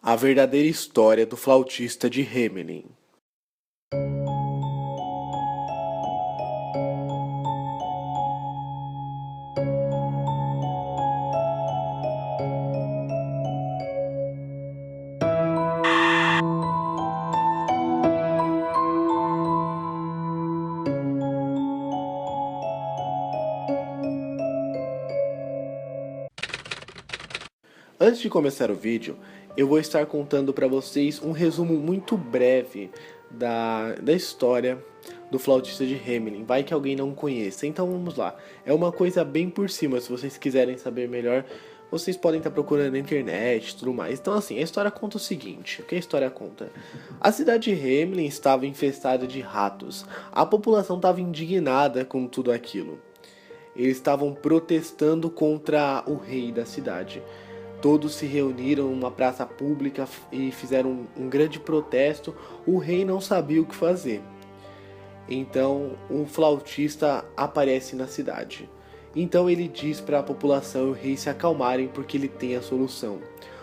A verdadeira história do flautista de Hamelin. Antes de começar o vídeo, eu vou estar contando para vocês um resumo muito breve da história do flautista de Hamelin. Vai que alguém não conheça, então vamos lá. É uma coisa bem por cima, se vocês quiserem saber melhor, vocês podem estar procurando na internet e tudo mais. Então assim, a história conta o seguinte, o que a história conta? A cidade de Hamelin estava infestada de ratos. A população estava indignada com tudo aquilo. Eles estavam protestando contra o rei da cidade. Todos se reuniram numa praça pública e fizeram um grande protesto. O rei não sabia o que fazer. Então, um flautista aparece na cidade. Então ele diz para a população e o rei se acalmarem porque ele tem a solução.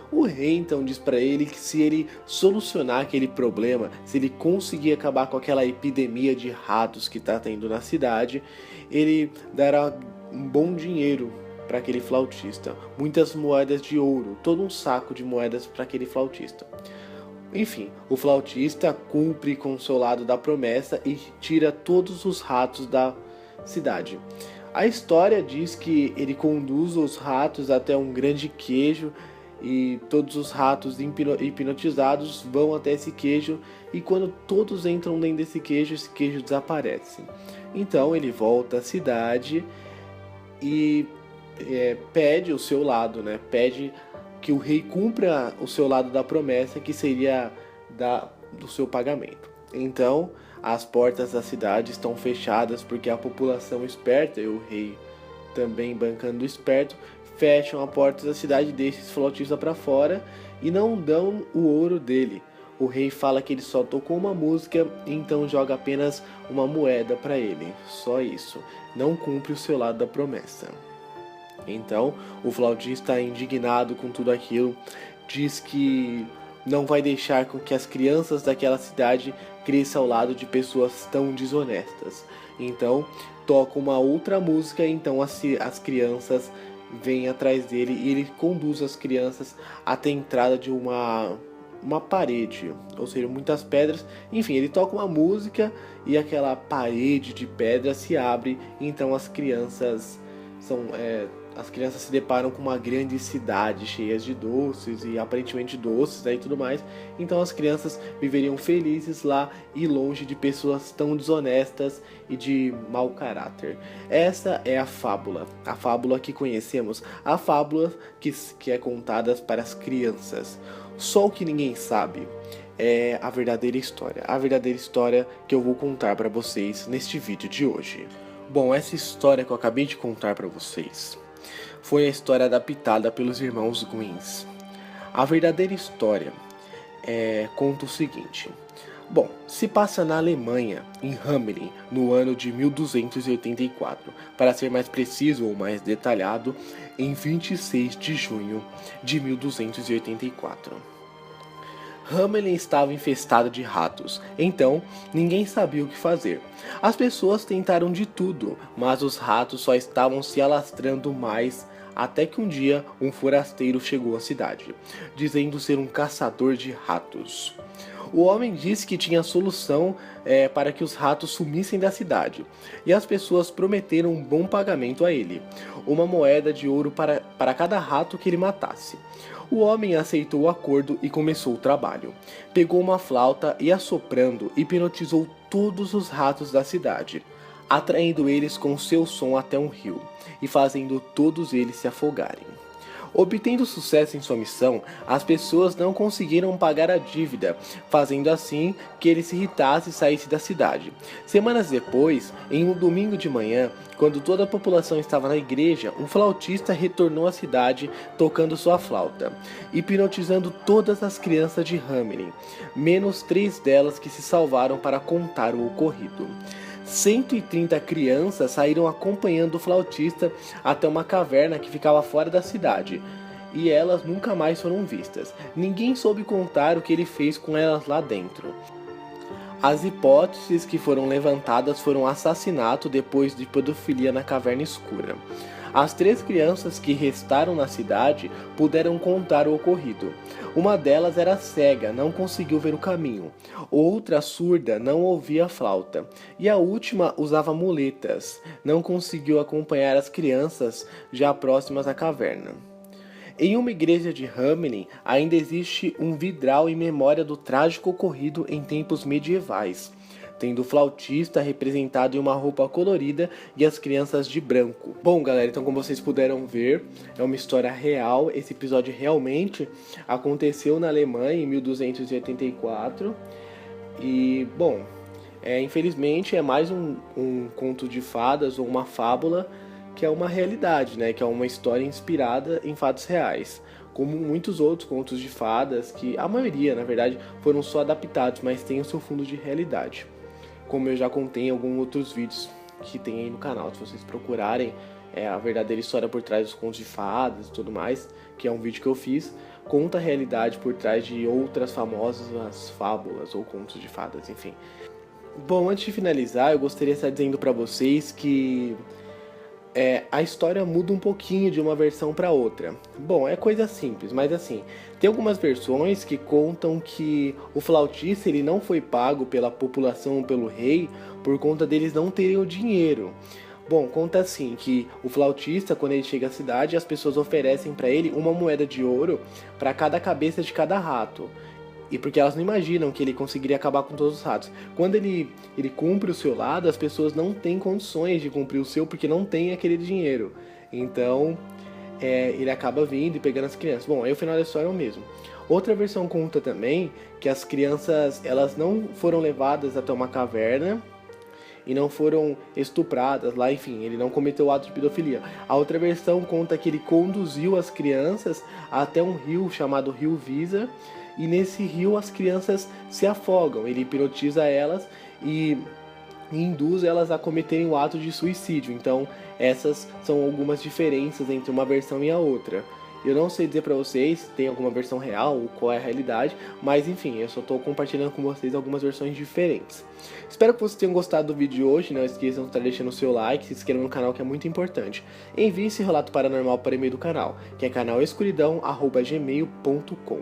O rei então diz para ele que se ele solucionar aquele problema, se ele conseguir acabar com aquela epidemia de ratos que está tendo na cidade, ele dará um bom dinheiro para aquele flautista, muitas moedas de ouro, todo um saco de moedas para aquele flautista. Enfim, o flautista cumpre com o seu lado da promessa e tira todos os ratos da cidade. A história diz que ele conduz os ratos até um grande queijo e todos os ratos hipnotizados vão até esse queijo e quando todos entram dentro desse queijo, esse queijo desaparece. Então ele volta à cidade e pede o seu lado, pede que o rei cumpra o seu lado da promessa, que seria do seu pagamento. Então, as portas da cidade estão fechadas porque a população esperta, e o rei também bancando esperto, fecham a porta da cidade, deixam esse flautista para fora e não dão o ouro dele. O rei fala que ele só tocou uma música, então joga apenas uma moeda para ele. Só isso. Não cumpre o seu lado da promessa. Então, o flautista, indignado com tudo aquilo, diz que não vai deixar com que as crianças daquela cidade cresçam ao lado de pessoas tão desonestas. Então, toca uma outra música, então as crianças vêm atrás dele e ele conduz as crianças até a entrada de uma parede, ou seja, muitas pedras. Enfim, ele toca uma música e aquela parede de pedra se abre, então as crianças se deparam com uma grande cidade cheia de doces e aparentemente doces e tudo mais. Então as crianças viveriam felizes lá e longe de pessoas tão desonestas e de mau caráter. Essa é a fábula que conhecemos, a fábula que é contada para as crianças. Só o que ninguém sabe é a verdadeira história que eu vou contar para vocês neste vídeo de hoje. Bom, essa história que eu acabei de contar para vocês foi a história adaptada pelos irmãos Green. A verdadeira história conta o seguinte. Bom, se passa na Alemanha, em Hamelin, no ano de 1284, para ser mais preciso ou mais detalhado, em 26 de junho de 1284. Hamelin estava infestado de ratos, então ninguém sabia o que fazer. As pessoas tentaram de tudo, mas os ratos só estavam se alastrando mais, até que um dia um forasteiro chegou à cidade, dizendo ser um caçador de ratos. O homem disse que tinha solução para que os ratos sumissem da cidade, e as pessoas prometeram um bom pagamento a ele, uma moeda de ouro para cada rato que ele matasse. O homem aceitou o acordo e começou o trabalho. Pegou uma flauta e, assoprando, hipnotizou todos os ratos da cidade, atraindo eles com seu som até um rio e fazendo todos eles se afogarem. Obtendo sucesso em sua missão, as pessoas não conseguiram pagar a dívida, fazendo assim que ele se irritasse e saísse da cidade. Semanas depois, em um domingo de manhã, quando toda a população estava na igreja, um flautista retornou à cidade tocando sua flauta, hipnotizando todas as crianças de Hamelin, menos 3 delas que se salvaram para contar o ocorrido. 130 crianças saíram acompanhando o flautista até uma caverna que ficava fora da cidade. e elas nunca mais foram vistas. Ninguém soube contar o que ele fez com elas lá dentro. As hipóteses que foram levantadas foram assassinato depois de pedofilia na caverna escura. As 3 crianças que restaram na cidade puderam contar o ocorrido. Uma delas era cega, não conseguiu ver o caminho. Outra, surda, não ouvia a flauta. E a última usava muletas, não conseguiu acompanhar as crianças já próximas à caverna. Em uma igreja de Hamelin ainda existe um vidral em memória do trágico ocorrido em tempos medievais, tendo o flautista representado em uma roupa colorida e as crianças de branco. Bom, galera, então como vocês puderam ver, é uma história real. Esse episódio realmente aconteceu na Alemanha em 1284. E, bom, infelizmente é mais um conto de fadas ou uma fábula que é uma realidade, né? Que é uma história inspirada em fatos reais. Como muitos outros contos de fadas, que a maioria, na verdade, foram só adaptados, mas tem o seu fundo de realidade. Como eu já contei em alguns outros vídeos que tem aí no canal, se vocês procurarem a verdadeira história por trás dos contos de fadas e tudo mais, que é um vídeo que eu fiz, conta a realidade por trás de outras famosas fábulas ou contos de fadas, enfim. Bom, antes de finalizar, eu gostaria de estar dizendo para vocês que a história muda um pouquinho de uma versão para outra. Bom, é coisa simples, mas assim, tem algumas versões que contam que o flautista ele não foi pago pela população ou pelo rei por conta deles não terem o dinheiro. Bom, conta assim que o flautista, quando ele chega à cidade, as pessoas oferecem para ele uma moeda de ouro para cada cabeça de cada rato. E porque elas não imaginam que ele conseguiria acabar com todos os ratos. Quando ele cumpre o seu lado, as pessoas não têm condições de cumprir o seu porque não tem aquele dinheiro. Então, ele acaba vindo e pegando as crianças. Bom, aí o final da história é o mesmo. Outra versão conta também que as crianças elas não foram levadas até uma caverna e não foram estupradas lá, enfim, ele não cometeu o ato de pedofilia. A outra versão conta que ele conduziu as crianças até um rio chamado Rio Visa, e nesse rio as crianças se afogam, ele hipnotiza elas e induz elas a cometerem o ato de suicídio. Então essas são algumas diferenças entre uma versão e a outra. Eu não sei dizer pra vocês se tem alguma versão real ou qual é a realidade, mas enfim, eu só tô compartilhando com vocês algumas versões diferentes. Espero que vocês tenham gostado do vídeo de hoje, não esqueçam de estar deixando o seu like, se inscrevam no canal que é muito importante. Envie esse relato paranormal para o e-mail do canal, que é canalescuridão@gmail.com.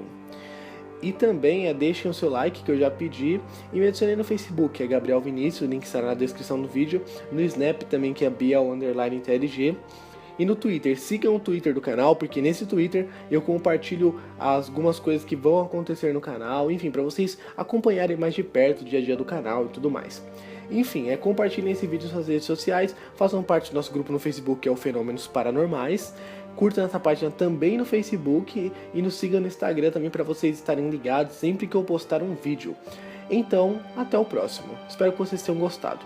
E também deixem o seu like, que eu já pedi, e me adicionem no Facebook, que é Gabriel Vinícius, o link estará na descrição do vídeo, no Snap também, que é Bial_TLG, e no Twitter. Sigam o Twitter do canal, porque nesse Twitter eu compartilho algumas coisas que vão acontecer no canal, enfim, para vocês acompanharem mais de perto o dia a dia do canal e tudo mais. Enfim, compartilhem esse vídeo nas suas redes sociais, façam parte do nosso grupo no Facebook, que é o Fenômenos Paranormais. Curtam essa página também no Facebook e nos sigam no Instagram também para vocês estarem ligados sempre que eu postar um vídeo. Então, até o próximo. Espero que vocês tenham gostado.